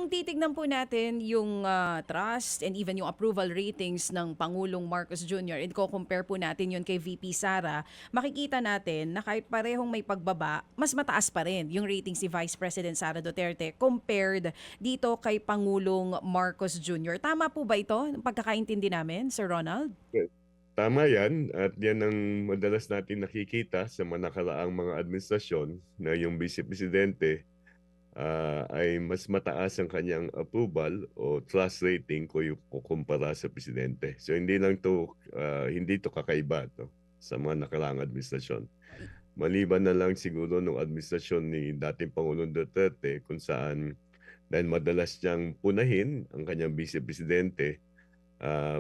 kung titignan po natin yung trust and even yung approval ratings ng Pangulong Marcos Jr. and compare po natin yun kay VP Sara, makikita natin na kahit parehong may pagbaba, mas mataas pa rin yung rating si Vice President Sara Duterte compared dito kay Pangulong Marcos Jr. Tama po ba ito? Pagkakaintindi namin, Sir Ronald? Tama yan at yan ang madalas natin nakikita sa mga nakaraang mga administrasyon na yung Vice Presidente ay mas mataas ang kanyang approval o trust rating kung kukumpara sa Presidente. So hindi to kakaiba sa mga nakaraang administrasyon. Maliban na lang siguro nung administrasyon ni dating Pangulong Duterte kung saan dahil madalas niyang punahin ang kanyang Vice Presidente.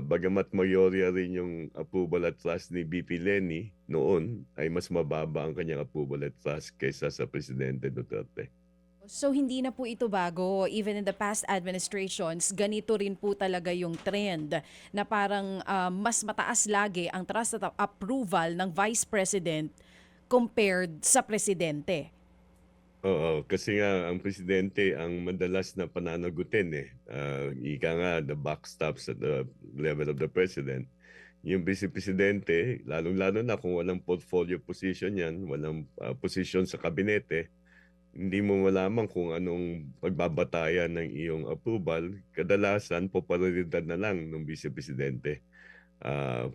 Bagamat mayorya rin yung approval at trust ni VP Leni noon, ay mas mababa ang kanyang approval at trust kaysa sa Presidente Duterte. So hindi na po ito bago. Even in the past administrations, ganito rin po talaga yung trend na parang mas mataas lagi ang trust at approval ng Vice President compared sa Presidente. Oo, kasi nga ang Presidente ang madalas na pananagutin ika nga, the buck stops at the level of the President. Yung Vice Presidente, lalong-lalo na kung walang portfolio position yan, walang position sa kabinete, hindi mo malaman kung anong pagbabatayan ng iyong approval. Kadalasan, popularidad na lang ng Vice Presidente.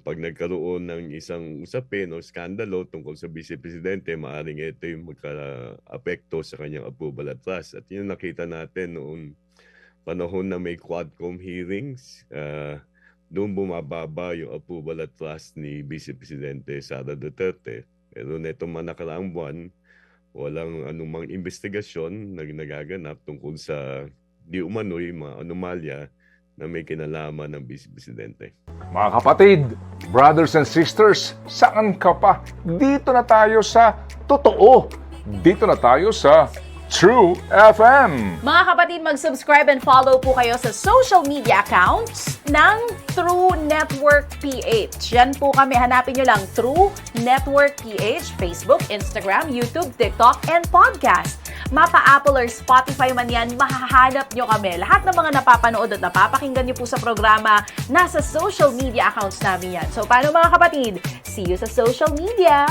Pag nagkaroon ng isang usapin o skandalo tungkol sa Vice Presidente, maaaring ito yung magka-apekto sa kanyang approval at trust. At yun nakita natin noong panahon na may Quadcom hearings, doon bumababa yung approval at trust ni Vice Presidente Sara Duterte. Pero netong mga nakaraang buwan, walang anumang investigasyon na nagaganap tungkol sa di umano'y mga anomalya na may kinalaman ng Vice Presidente. Mga kapatid, brothers and sisters, saan ka pa? Dito na tayo sa totoo. Dito na tayo sa True FM. Mga kapatid, mag-subscribe and follow po kayo sa social media accounts ng True Network PH. Yan po kami, hanapin nyo lang True Network PH, Facebook, Instagram, YouTube, TikTok, and podcast. Mapa Apple or Spotify man yan, mahahanap nyo kami. Lahat ng mga napapanood at napapakinggan nyo po sa programa, nasa social media accounts namin yan. So paano mga kapatid? See you sa social media!